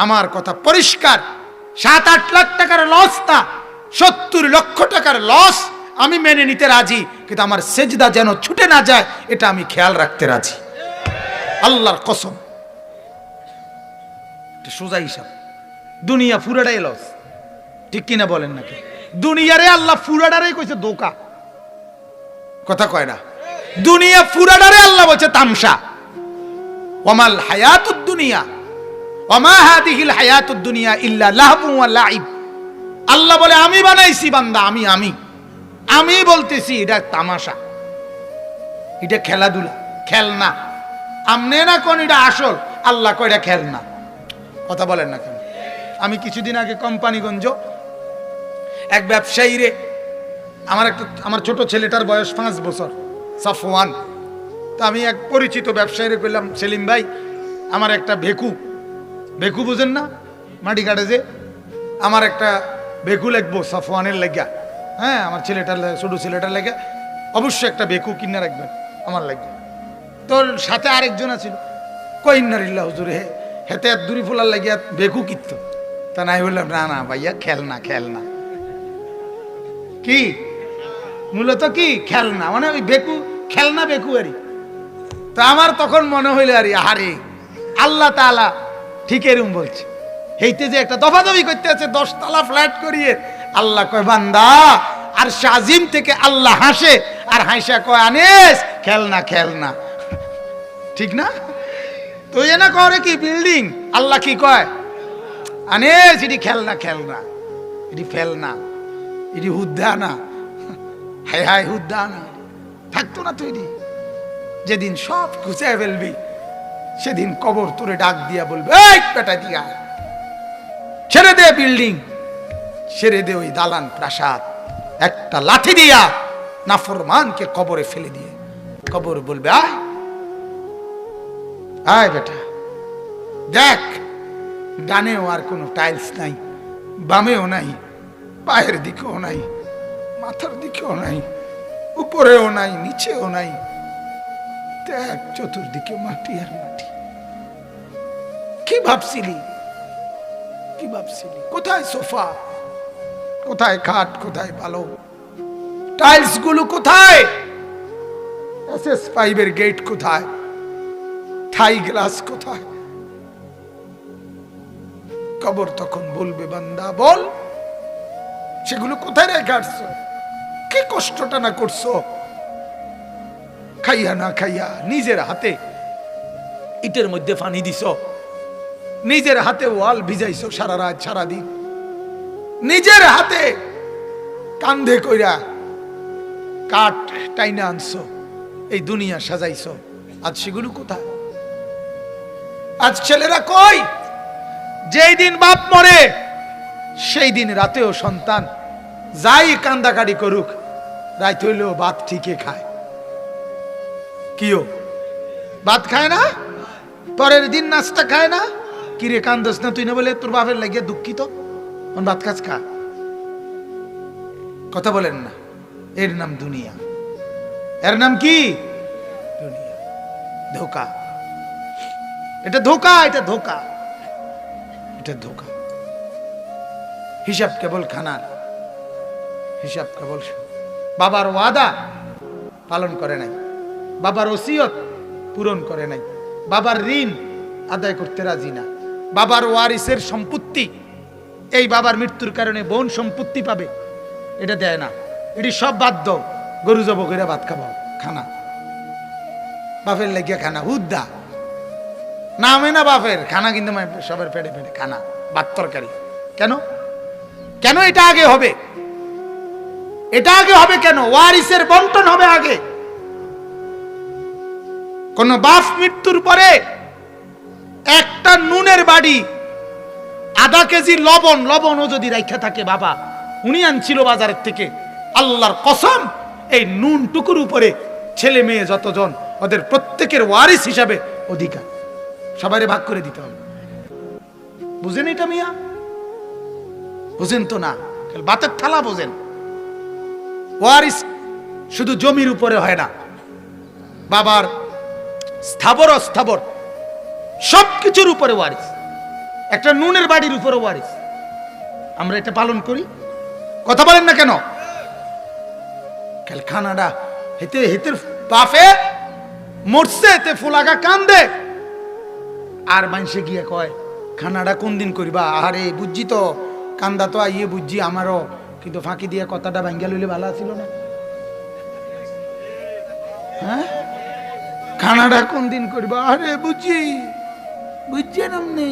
আমার কথা পরিষ্কার, 7-8 লাখ টাকার লস না, 70 লক্ষ টাকার লস আমি মেনে নিতে রাজি, কিন্তু আমার সেজদা যেন ছুটে না যায় এটা আমি খেয়াল রাখতে রাজি, আল্লাহর কসম। সোজা হিসাব। দুনিয়া পুরাটাই লস, ঠিক কিনা বলেন নাকি? দুনিয়ারে আল্লাহ পুরাটারে কইছে ধোঁকা, কথা কয় না? দুনিয়া পুরাটারে আল্লাহ বলছে তামসা। ওয়ামাল হায়াতুদ দুনিয়া ওয়ামা হাদিহিল হায়াতুদ দুনিয়া ইল্লা লাহবুন ওয়া লাইব। আল্লাহ বলে আমি বানাইছি বান্দা, আমি বলতেছি এটা তামাশা, এটা খেলাধুলা, খেলনা। আমনে না কোন এটা আসল, আল্লাহ কয় এটা খেলনা। কথা বলেন না কেন? আমি কিছুদিন আগে কোম্পানিগঞ্জ এক ব্যবসায়ী রে, আমার ছোট ছেলেটার বয়স 5 বছর, সাফওয়ান। তো আমি এক পরিচিত ব্যবসায়ী রে কইলাম, সেলিম ভাই আমার একটা ভেকু বুঝেন না, মাটি কাটে যে, আমার একটা ভেকু লাগবো সাফওয়ানের লেগা। হ্যাঁ, আমার ছেলেটার ছোট ছেলেটার লেগা অবশ্যই একটা ভেকু কিনে রাখবেন আমার লাগবে। তোর সাথে আরেকজন আছিল, কইন্নারিল্লাহ হুজুর হেতে দূরি ফুলার লাগিয়া ভেকু কিনতো। তা নাই বললাম না ভাইয়া খেলনা কি মূলত কি খেলনা, মানে ওই বেকু খেলনা বেকু আরি। তা আমার তখন মনে হইলে আরে আরে আল্লাহ তাআলা ঠিক এরকম বলছে, হেইতে যে একটা দফাদফি করতে আছে 10 তলা ফ্ল্যাট করিয়ে, আল্লাহ কয় বান্দা আর শাজিম থেকে আল্লাহ হাসে, আর হাসা কয় আনিস খেলনা, ঠিক না? তুই না করে কি বিল্ডিং, আল্লাহ কি কয় আনিস এটি খেলনা, এটি ফেলনা, এটি হুদ্দানা, হায় হুদ্দানা থাকতো না তৈরি। যেদিন সব খুঁজে ফেলবি সেদিন কবর তোরে ডাক দিয়া বলবে, এই পেটা দিয়া ছেড়ে দে বিল্ডিং, ছেড়ে দে ওই দালান প্রাসাদ, একটা লাঠি দিয়া নাফরমানকে কবরে ফেলে দিয়ে কবর বলবে, আয় বেটা দেখ, ডানেও আর কোনো টাইলস নাই, বামেও নাই, পায়ের দিকেও নাই, মাথার দিকেও নাই, উপরেও নাই, নিচেও নাই, দেখ চতুর্দিকে মাটি আর মাটি। কি ভাবছিলি? কোথায় সোফা, কোথায় খাট, কোথায় ভালো টাইলস গুলো, কোথায় SS5 এর গেট, কোথায় থাই গ্লাস, কোথায়? কবর তখন বলবে, বান্দা বল সেগুলো কোথায় রেখে আসছো? কি কষ্টটা না করছো, খাইয়া না খাইয়া নিজের হাতে ইটের মধ্যে পানি দিছ, নিজের হাতে ওয়াল ভিজাইছো সারা রাত সারাদিন, নিজের হাতে কান্ধে কইরা কাঠ টাইনা আনছো, এই দুনিয়া সাজাইছো, আজ সেগুলো কোথায়? আজ ছেলেরা কই? যেই দিন বাপ মরে সেই দিন রাতেও সন্তান যাই কান্দাকাটি করুক, রাত হইলেও ভাত ঠিকই খায়। কিও ভাত খায় না? পরের দিন নাস্তা খায় না? কিরে কান্দস না তুই? না বলে তোর বাপের লাগিয়ে দুঃখিত, ভাত খাস খা। কথা বলেন না? এর নাম দুনিয়া, এর নাম কি? দুনিয়া। ধোকা, এটা ধোকা, এটা ধোকা, এটা ধোকা। হিসাব কেবল খানার, হিসাব কেবল বাবার ওয়াদা পালন করে নাই, বাবার ওসিয়ত পূরণ করে নাই, বাবার ঋণ আদায় করতে রাজি না, বাবার ওয়ারিসের সম্পত্তি, এই বাবার মৃত্যুর কারণে বোন সম্পত্তি পাবে, এটা দেয় না, এটি সব বাদ দাও, গরু জব করে ভাত খাবো, খানা বাপের লেগে খানা, হুদ্দা নামে না বাপের খানা, কিন্তু সবের পেটে পেটে খানা, ভাত তরকারি। কেন কেন এটা আগে হবে? এটা আগে হবে কেন? ওয়ারিসের বন্টন হবে আগে। কোন বাপ মৃত্যুর পরে একটা নুনের বাড়ি, আধা কেজি লবণও যদি রাখা থাকে, বাবা উনি আনছিল বাজারের থেকে, আল্লাহর কসম এই নুন টুকুর উপরে ছেলে মেয়ে যতজন, ওদের প্রত্যেকের ওয়ারিস হিসাবে অধিকার, সবাই ভাগ করে দিতে হবে। বুঝেন এটা মিয়া? বুঝেন তো না, বাতের থালা বোঝেন। ওয়ারিস শুধু জমির উপরে হয় না, বাবার স্থাবর অস্থাবর সবকিছুর উপরে ওয়ারিস। একটা নুনের বাড়ির উপরে ওয়ারিস। আমরা এটা পালন করি, কথা বলেন না কেন? খানাডা হেতে হেতের বাপে মরছে, এতে ফুলাগা কান্দে, আর মানুষে গিয়ে কয় খানাডা কোন দিন করিবা? আরে বুঝছি তো, কান্দা তো আইয়ে বুঝছি আমারও, কিন্তু ফাঁকি দিয়ে কথাটা ভাঙ্গা লইলে ভালো ছিল না? হ্যাঁ, খানাডা কোন দিন করিবা? আরে বুঝছি বুঝছি নামনি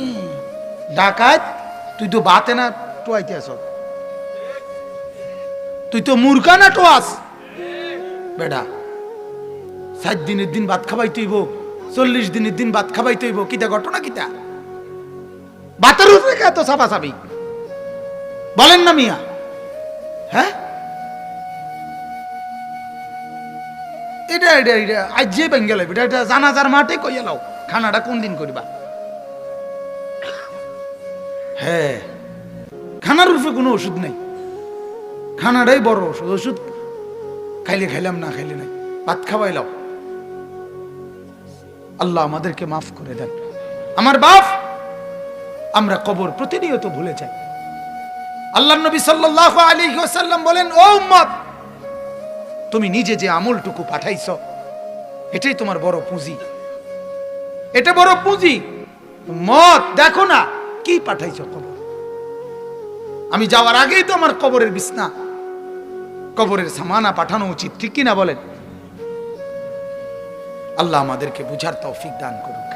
ডাকাত, তুই তো বাতে না টোয়াইতে আস, তুই তো মূর্খা না টোয়াস বেটা। 60 দিনের দিন ভাত খাবাই তৈব, 40 দিনের দিন ভাত খাবাই তৈব, কিতা ঘটনা কিতা? ভাতের উপরে এত চাপা চাবি বলেন না মিয়া? হ্যাঁ, এটা এটা এটা আজ যে বেঙ্গল এটা জানাজার মাঠে কইয়া লাও খানাটা কোন দিন করিবা। হ্যাঁ, খানার রূপে কোনো ওষুধ নেই, খানাটাই বড় ওষুধ। ওষুধ খাইলে খাইলাম, না খাইলে নাই, ভাত খাওয়াই লাও। আল্লাহ আমাদেরকে মাফ করে দেন। আমার বাপ, আমরা কবর প্রতিনিয়ত ভুলে যাই। আল্লাহ নবী সাল্লাল্লাহু আলাইহি ওয়াসাল্লাম বলেন, ও উম্মত, তুমি নিজে যে আমলটুকু পাঠাইছো এটাই তোমার বড় পুঁজি, এটা বড় পুঁজি। মত দেখো না কি পাঠাইছো কবর। আমি যাওয়ার আগেই তো আমার কবরের বিছনা, কবরের সামানা পাঠানো উচিত, ঠিক কিনা বলেন? আল্লাহ আমাদেরকে বুঝার তৌফিক দান করুক।